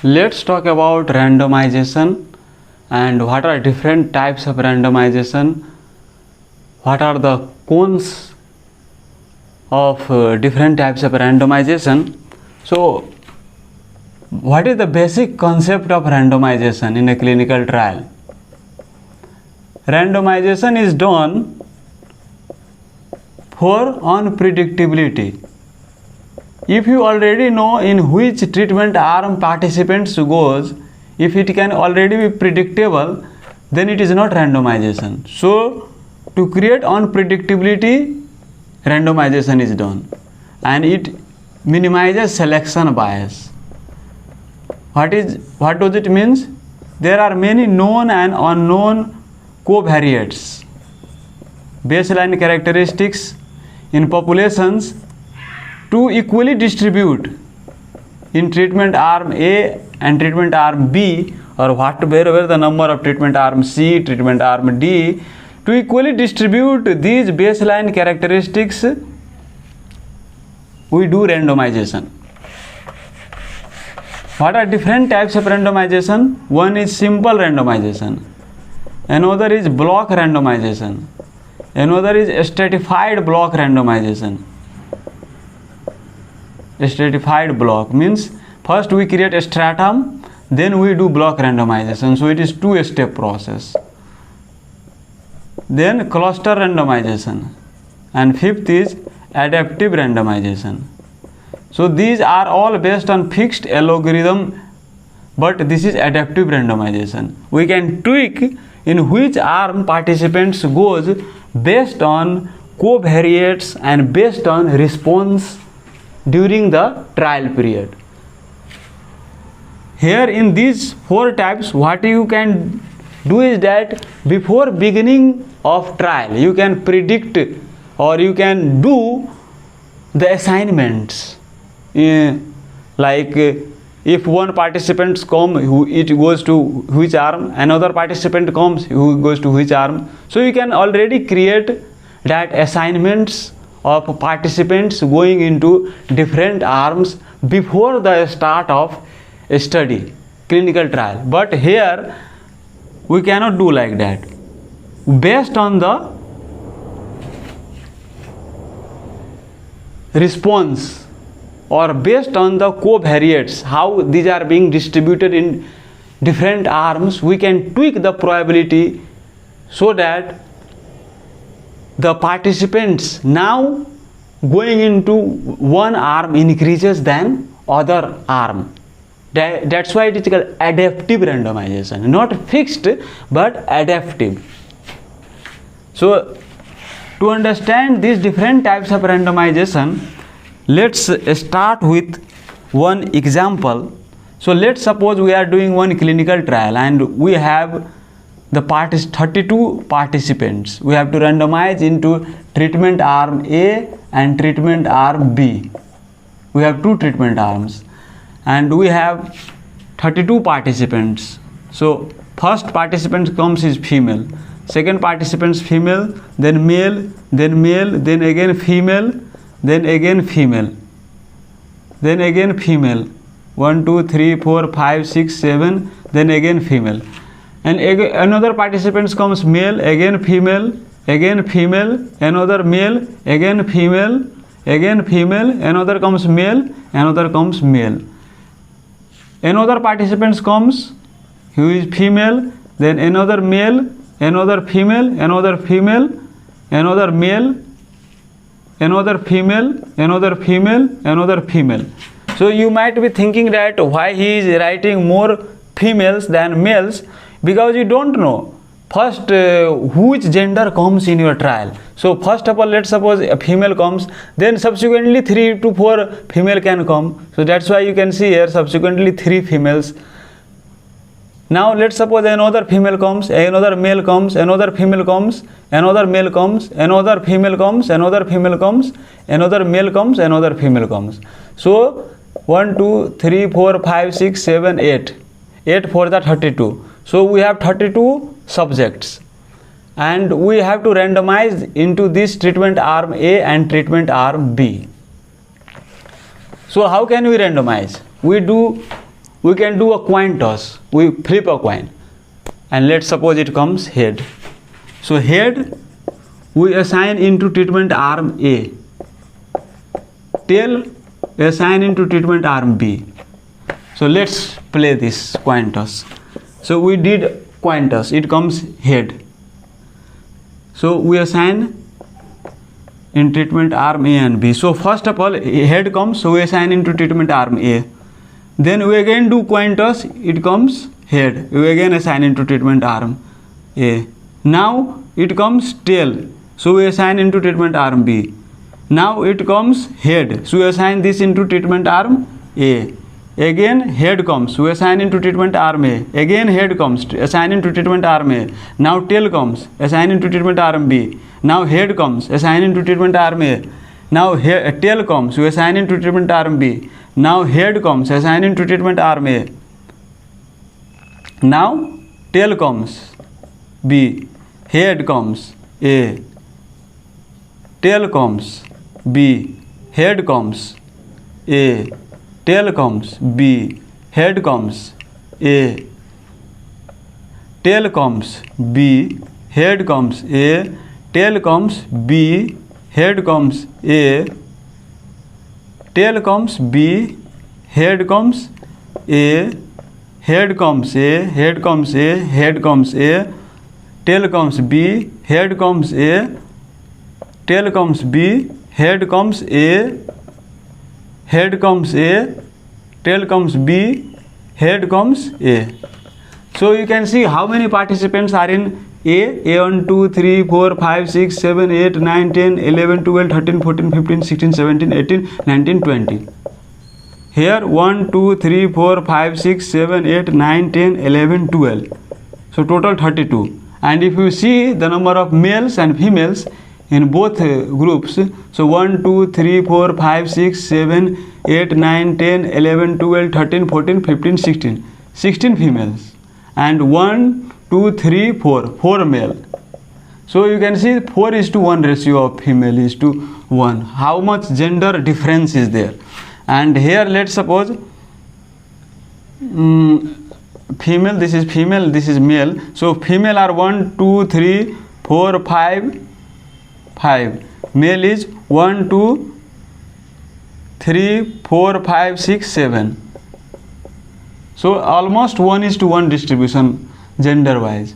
Let's talk about randomization and what are different types of randomization, what are the cons of different types of randomization. So what is the basic concept of randomization in a clinical trial? Randomization is done for unpredictability. If you already know in which treatment arm participants goes, if it can already be predictable, then it is not randomization. So to create unpredictability, randomization is done, and it minimizes selection bias. What does it means? There are many known and unknown covariates, baseline characteristics in populations to equally distribute in treatment arm A and treatment arm B, or wherever the number of treatment arm C, treatment arm D, to equally distribute these baseline characteristics, we do randomization. What are different types of randomization? One is simple randomization, another is block randomization, another is stratified block randomization. Stratified block means first we create a stratum, then we do block randomization. So it is two-step process. Then cluster randomization, and fifth is adaptive randomization. So these are all based on fixed algorithm, but this is adaptive randomization. We can tweak in which arm participants goes based on covariates and based on response during the trial period. Here in these four types, what you can do is that before beginning of trial, you can predict or you can do the assignments. Like if one participant comes, it goes to which arm, another participant comes, who goes to which arm. So you can already create that assignments of participants going into different arms before the start of a study, clinical trial. But here we cannot do like that. Based on the response or based on the covariates, how these are being distributed in different arms, we can tweak the probability so that the participants now going into one arm increases than other arm. That's why it is called adaptive randomization, not fixed but adaptive. So to understand these different types of randomization, let's start with one example. So let's suppose we are doing one clinical trial and we have the 32 participants. We have to randomize into treatment arm A and treatment arm B. We have two treatment arms and we have 32 participants. So first participant comes is female, second participant female, then male, then again female, then again female, then again female, 1 2 3 4 5 6 7, then again female. And another participant comes male, again female, another male, again female, another comes male, another comes male. Another participant comes who is female, then another male, another female, another female, another male, another female, another female, another female. So you might be thinking that why he is writing more females than males, because you don't know first which gender comes in your trial. So first of all, let's suppose a female comes, then subsequently 3 to 4 female can come. So that's why you can see here subsequently 3 females. Now let's suppose another female comes, another male comes, another female comes, another male comes, another female comes, another female comes, another male comes, another female comes. So 1 2 3 4 5 6 7 8 for the 32. So we have 32 subjects and we have to randomize into this treatment arm A and treatment arm B. So how can we randomize? We we can do a coin toss. We flip a coin, and let's suppose it comes head. So head we assign into treatment arm A, tail assign into treatment arm B. So let's play this coin toss. So we did coin toss, it comes head. So we assign in treatment arm A and B. So first of all head comes, so we assign into treatment arm A. Then we again do coin toss, it comes head. We again assign into treatment arm A. Now it comes tail, so we assign into treatment arm B. Now it comes head, so we assign this into treatment arm A. Again head comes, we assign into treatment arm A. Again head comes, assign into treatment arm A. Now tail comes, assign into treatment arm B. Now head comes, assign into treatment arm A. Now tail comes, we assign into treatment arm B. Now head comes, assign into treatment arm A. Now tail comes B, head comes A, tail comes B, head comes A, tail comes B, head comes A, tail comes B, head comes A, tail comes B, head comes A, tail comes B, head comes A, head comes A, head comes A, head comes A, tail comes B, head comes A, tail comes B, head comes A, head comes A, tail comes B, head comes A. So you can see how many participants are in A1, 2, 3, 4, 5, 6, 7, 8, 9, 10, 11, 12, 13, 14, 15, 16, 17, 18, 19, 20. Here 1, 2, 3, 4, 5, 6, 7, 8, 9, 10, 11, 12. So total 32. And if you see the number of males and females in both groups, so 1, 2, 3, 4, 5, 6, 7, 8, 9, 10, 11, 12, 13, 14, 15, 16. 16 females. And 1, 2, 3, 4 male. So you can see 4:1 ratio of female is to 1. How much gender difference is there? And here let's suppose female, this is female, this is male. So female are 1, 2, 3, 4, 5. Male is 1, 2, 3, 4, 5, 6, 7. So almost 1:1 distribution gender wise.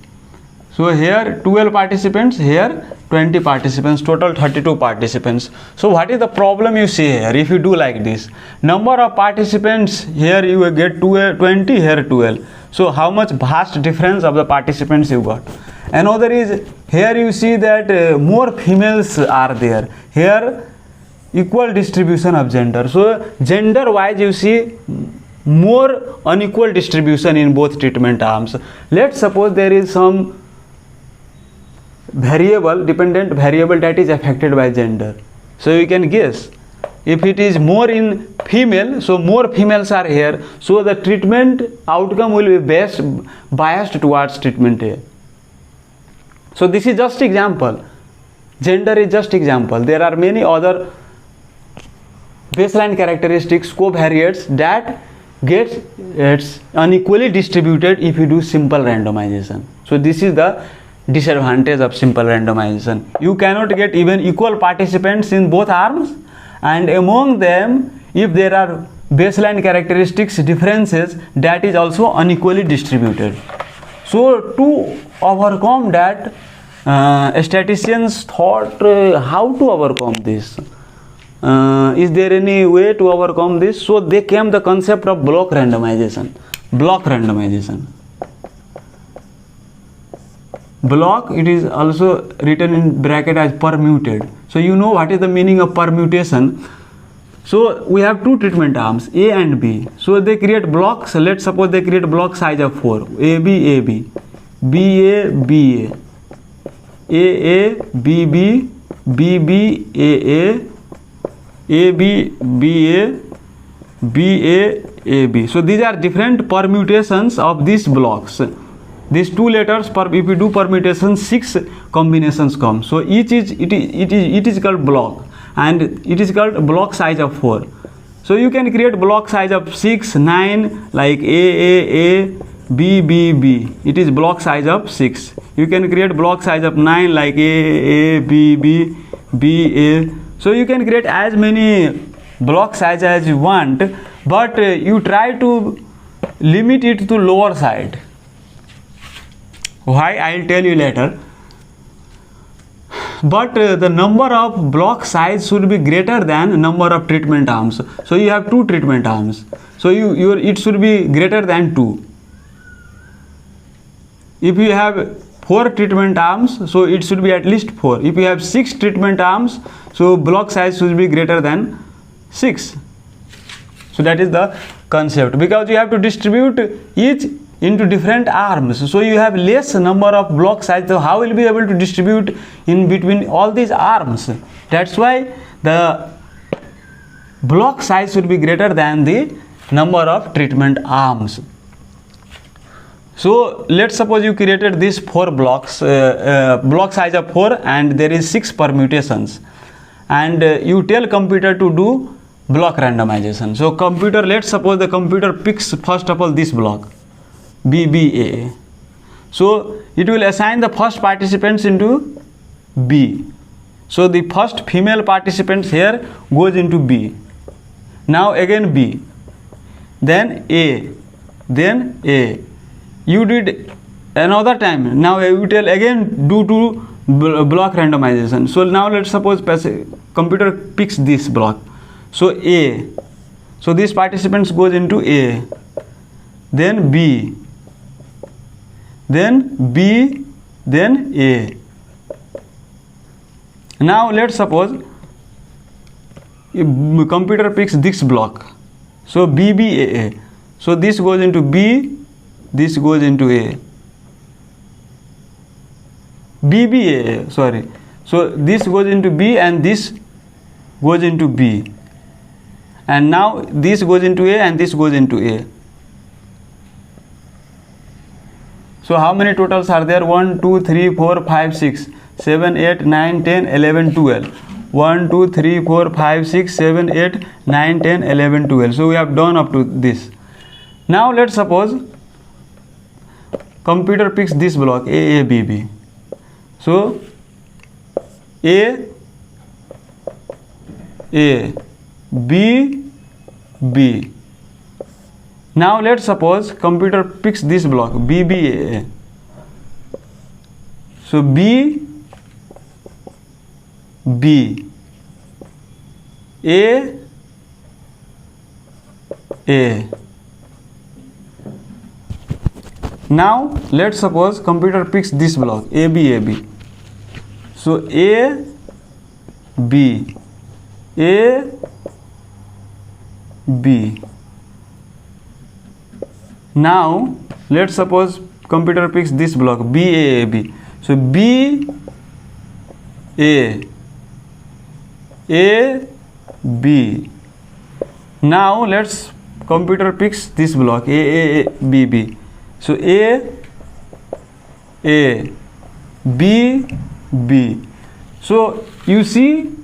So here 12 participants, here 20 participants, total 32 participants. So what is the problem you see here? If you do like this, number of participants, here you will get 20, here 12. So how much vast difference of the participants you got? Another is here you see that more females are there. Here equal distribution of gender. So gender wise you see more unequal distribution in both treatment arms. Let's suppose there is some variable, dependent variable that is affected by gender. So you can guess if it is more in female, so more females are here, so the treatment outcome will be biased towards treatment A. So this is just example. Gender is just example. There are many other baseline characteristics, covariates that gets unequally distributed if you do simple randomization. So this is the disadvantage of simple randomization. You cannot get even equal participants in both arms, and among them if there are baseline characteristics differences, that is also unequally distributed. So to overcome that, statisticians thought how to overcome this. Is there any way to overcome this? So they came the concept of block randomization. Block, it is also written in bracket as permuted. So you know what is the meaning of permutation. So we have two treatment arms, A and B. So they create blocks. Let's suppose they create block size of 4. AB, AB, BA, BA, AA, BB, BB, AA, AB, BA, BA, AB. So these are different permutations of these blocks. These two letters, if you do permutation, 6 combinations come. So each is it is called block, and it is called block size of 4. So you can create block size of 6, 9 like A, B, B, B. It is block size of 6. You can create block size of 9 like A, B, B, B, A. So you can create as many block size as you want, but you try to limit it to lower side. Why? I'll tell you later. But the number of block size should be greater than number of treatment arms. So you have 2 treatment arms. So it should be greater than 2. If you have 4 treatment arms, so it should be at least 4. If you have 6 treatment arms, so block size should be greater than 6. So that is the concept, because you have to distribute each into different arms, so you have less number of block size. So how will you be able to distribute in between all these arms? That's why the block size should be greater than the number of treatment arms. So let's suppose you created these 4 blocks, block size of 4, and there is 6 permutations, and you tell computer to do block randomization. So computer, let's suppose the computer picks first of all this block BBA. So it will assign the first participants into B. So the first female participants here goes into B. Now again B, then A, then A. You did another time. Now you tell again do to block randomization. So now let's suppose computer picks this block. So A. So these participants goes into A, then B, then B, then A. Now let's suppose computer picks this block. So BBAA. So this goes into B, this goes into A. BBAA, sorry. So this goes into B and this goes into B. And now this goes into A and this goes into A. So how many totals are there? 1, 2, 3, 4, 5, 6, 7, 8, 9, 10, 11, 12. 1, 2, 3, 4, 5, 6, 7, 8, 9, 10, 11, 12. So we have done up to this. Now let's suppose computer picks this block A, B, B. So A, B, B. Now let's suppose computer picks this block BBA. So B, B, A, A. Now let's suppose computer picks this block AB, AB. So A, B, A, B. Now let's suppose computer picks this block BAAB. So B, A, B. Now let's computer picks this block B. So A, B, B. So you see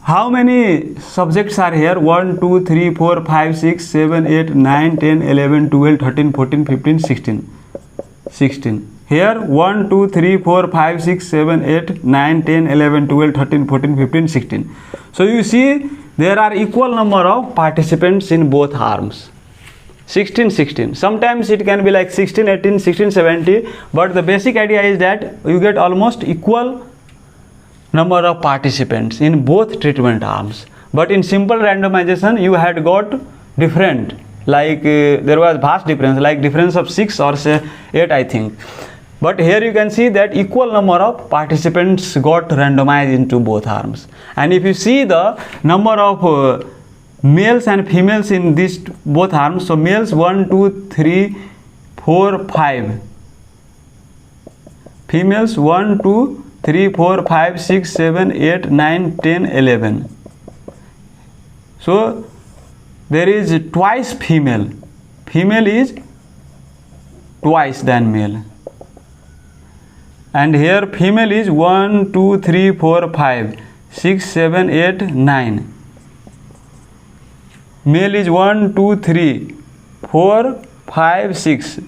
how many subjects are here? 1, 2, 3, 4, 5, 6, 7, 8, 9, 10, 11, 12, 13, 14, 15, 16. 16. Here 1, 2, 3, 4, 5, 6, 7, 8, 9, 10, 11, 12, 13, 14, 15, 16. So you see there are equal number of participants in both arms. 16, 16. Sometimes it can be like 16, 18, 16, 70. But the basic idea is that you get almost equal number of participants in both treatment arms. But in simple randomization you had got different, like there was vast difference, like difference of 6 or say 8 I think. But here you can see that equal number of participants got randomized into both arms. And if you see the number of males and females in these both arms, so males 1, 2, 3, 4, 5. Females 1, 2, 3, 4, 5, 6, 7, 8, 9, 10, 11. So there is twice female. Female is twice than male. And here female is 1, 2, 3, 4, 5, 6, 7, 8, 9. male is 1 2 3 4 5 6,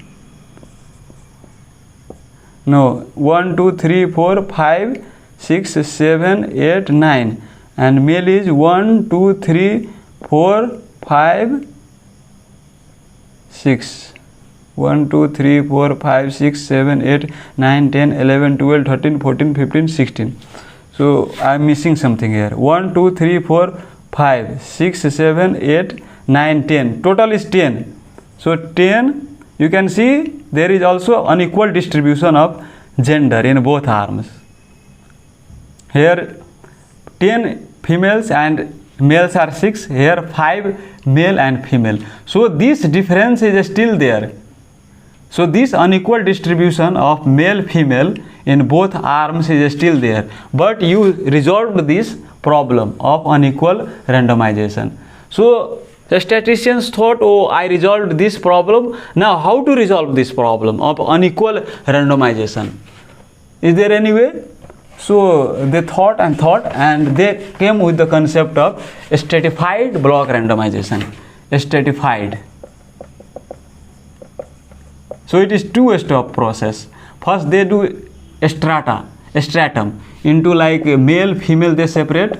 no, 1 2 3 4 5 6 7 8 9, and male is 1 2 3 4 5 6, 1 2 3 4 5 6 7 8 9 10 11 12 13 14 15 16. So I am missing something here. 1 2 3 4 5 6 7 8 9 10, total is 10. So 10, you can see there is also unequal distribution of gender in both arms. Here 10 females and males are 6, here 5 male and female. So this difference is still there. So this unequal distribution of male female in both arms is still there, but you resolved this problem of unequal randomization. So the statisticians thought, oh, I resolved this problem, now how to resolve this problem of unequal randomization? Is there any way? So they thought and they came with the concept of stratified block randomization. Stratified. So it is two-step process. First they do stratum into like male, female they separate,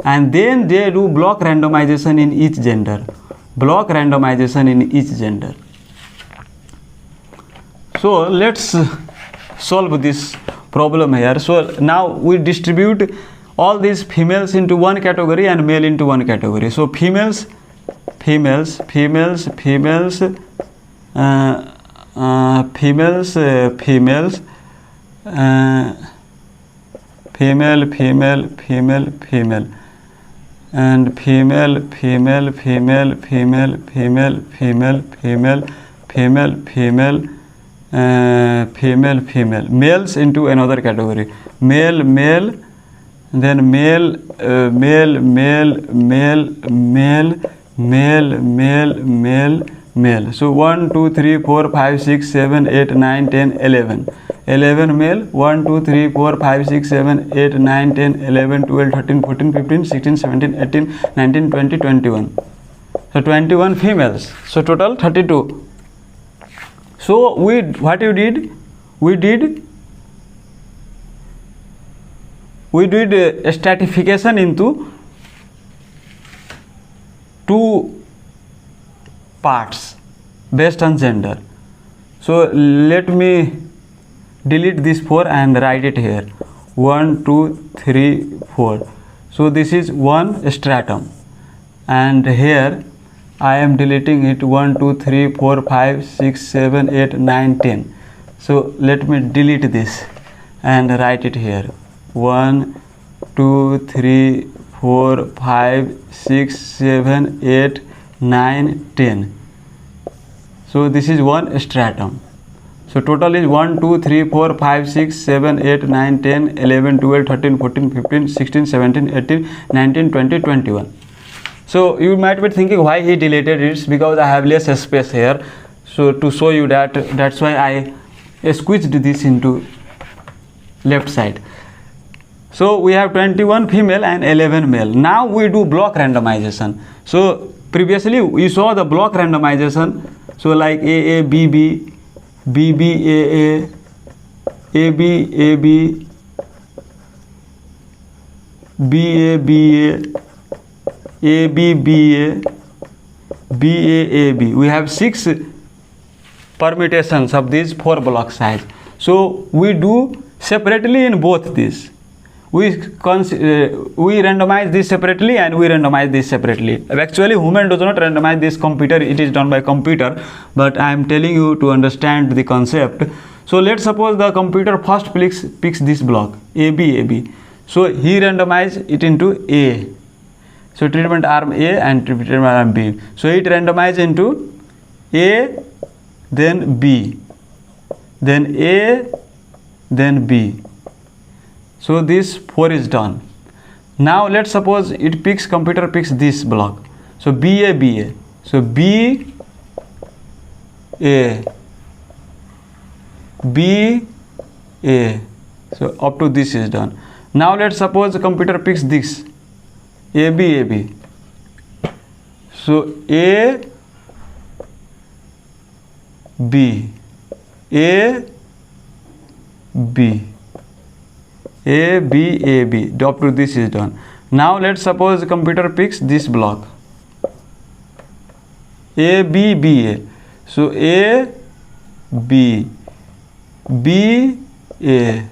and then they do block randomization in each gender. Block randomization in each gender. So let's solve this problem here. So now we distribute all these females into one category and male into one category. So females, female, female, and female, males into another category, male, then male, male. So 1 2 3 4 5 6 7 8 9 10 11 male, 1 2 3 4 5 6 7 8 9 10 11 12 13 14 15 16 17 18 19 20 21. So 21 females, so total 32. So we did stratification into two parts based on gender. So let me delete this 4 and write it here. 1 2 3 4. So this is one stratum, and here I am deleting it 1 2 3 4 5 6 7 8 9 10. So let me delete this and write it here. 1 2 3 4 5 6 7 8 9 10. So this is one stratum. So total is 1 2 3 4 5 6 7 8 9 10 11 12 13 14 15 16 17 18 19 20 21. So you might be thinking why he deleted it. Because I have less space here. So to show you that's why I squeezed this into left side. So we have 21 female and 11 male. Now we do block randomization. So previously we saw the block randomization. So like AA, BB, BB, AA, AB, AB, BA, BA, AB, BA, BA, AB. We have 6 permutations of these 4 block size. So we do separately in both these. We randomize this separately and we randomize this separately. Actually, human does not randomize this computer, it is done by computer, but I am telling you to understand the concept. So let's suppose the computer first picks this block AB, AB. So he randomizes it into A. So treatment arm A and treatment arm B. So it randomizes into A, then B, then A, then B. So this 4 is done. Now let's suppose computer picks this block. So BA, BA. So B, A, B, A. So up to this is done. Now let's suppose the computer picks this AB, AB. So So A B A B A B A B up to this is done. Now let's suppose the computer picks this block A B B A. So A B B A.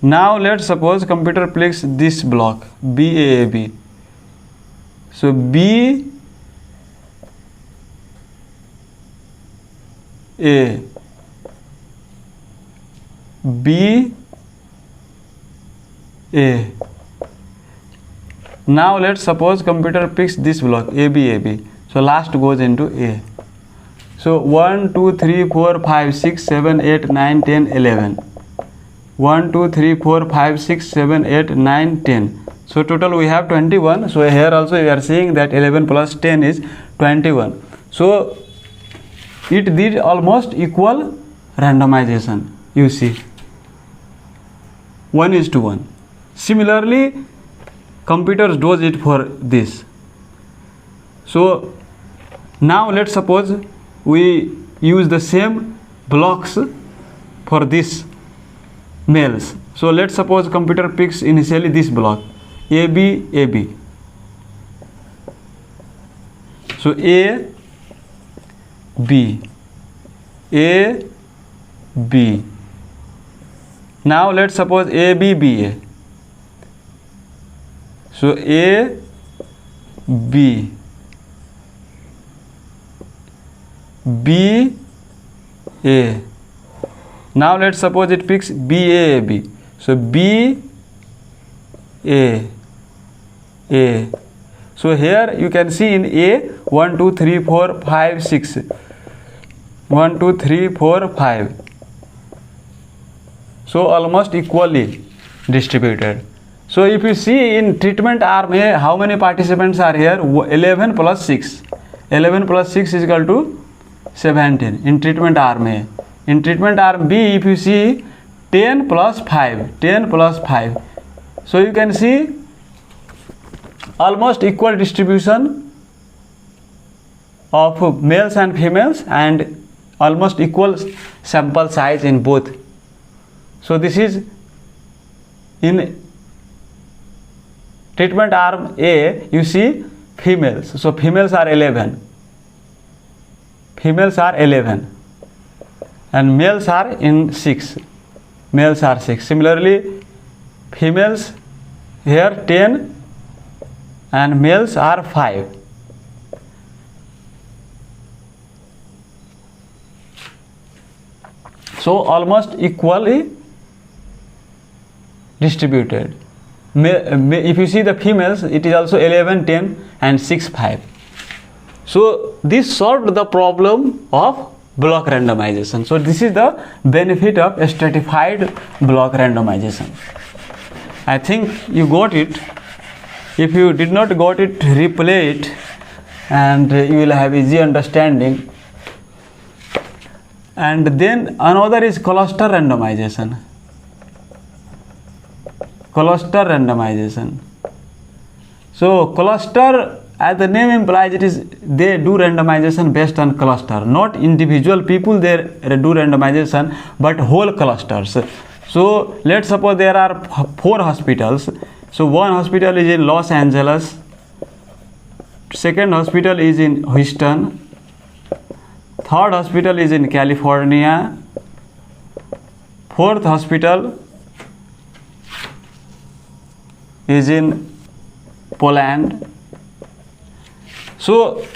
Now let's suppose computer picks this block B A B. So B A B A. Now let's suppose computer picks this block A B A B. So last goes into A. So 1 2 3 4 5 6 7 8 9 10 11. 1 2 3 4 5 6 7 8 9 10. So total we have 21. So here also we are seeing that 11 plus 10 is 21. So it did almost equal randomization. You see 1:1. Similarly computers does it for this. So now let's suppose we use the same blocks for this males. So let's suppose computer picks initially this block A B A B. So A B A B. Now let's suppose A B B A. So A B B A. Now let's suppose it picks B A B. So B A A. So here you can see in A 1 2 3 4 5 6. 1 2 3 4 5. So almost equally distributed. So if you see in treatment arm A, how many participants are here? 11 plus 6. 11 plus 6 is equal to 17 in treatment arm A. In treatment arm B, if you see 10 plus 5. 10 plus 5. So you can see almost equal distribution of males and females and almost equal sample size in both. So this is in treatment arm A, you see females. So females are 11. Females are 11. And males are in 6. Males are 6. Similarly, females here 10 and males are 5. So almost equally distributed. If you see the females, it is also 11, 10 and 6, 5. So this solved the problem of block randomization. So this is the benefit of stratified block randomization. I think you got it. If you did not got it, replay it and you will have easy understanding. And then another is cluster randomization. Cluster randomization. So cluster, as the name implies, it is they do randomization based on cluster, not individual people they do randomization, but whole clusters. So let's suppose there are 4 hospitals. So one hospital is in Los Angeles, second hospital is in Houston, third hospital is in California, fourth hospital is in Poland. So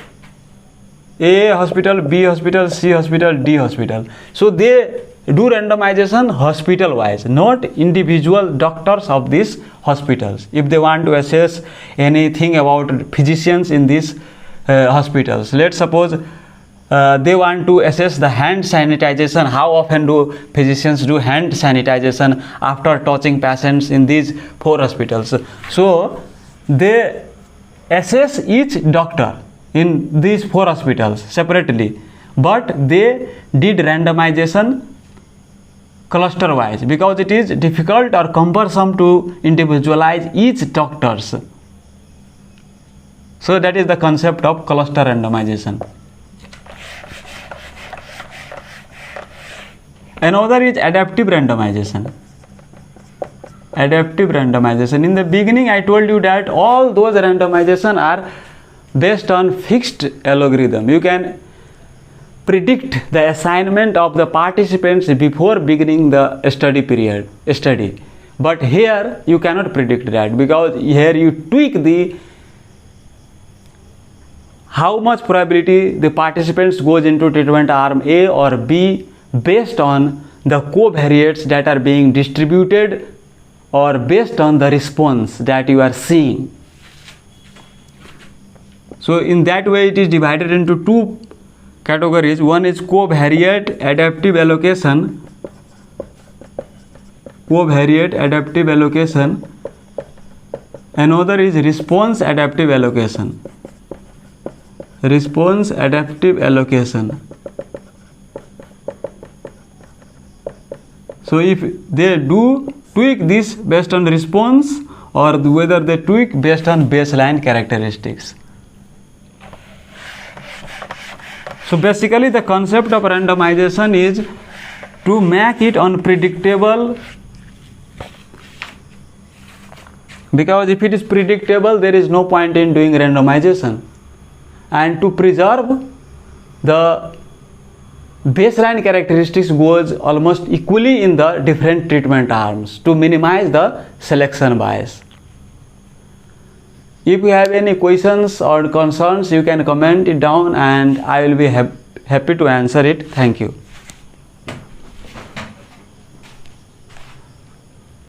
A hospital, B hospital, C hospital, D hospital. So they do randomization hospital wise, not individual doctors of these hospitals. If they want to assess anything about physicians in these hospitals, let's suppose they want to assess the hand sanitization. How often do physicians do hand sanitization after touching patients in these 4 hospitals? So they assess each doctor in these 4 hospitals separately, but they did randomization cluster wise because it is difficult or cumbersome to individualize each doctors. So that is the concept of cluster randomization. Another is adaptive randomization. Adaptive randomization. In the beginning I told you that all those randomization are based on fixed algorithm. You can predict the assignment of the participants before beginning the study. But here you cannot predict that, because here you tweak the how much probability the participants goes into treatment arm A or B based on the covariates that are being distributed or based on the response that you are seeing. So in that way it is divided into two categories. One is covariate adaptive allocation. Covariate adaptive allocation. Another is response adaptive allocation. Response adaptive allocation. So if they do tweak this based on response, or whether they tweak based on baseline characteristics. So basically the concept of randomization is to make it unpredictable, because if it is predictable there is no point in doing randomization, and to preserve the baseline characteristics goes almost equally in the different treatment arms to minimize the selection bias. If you have any questions or concerns, you can comment it down and I will be happy to answer it. Thank you.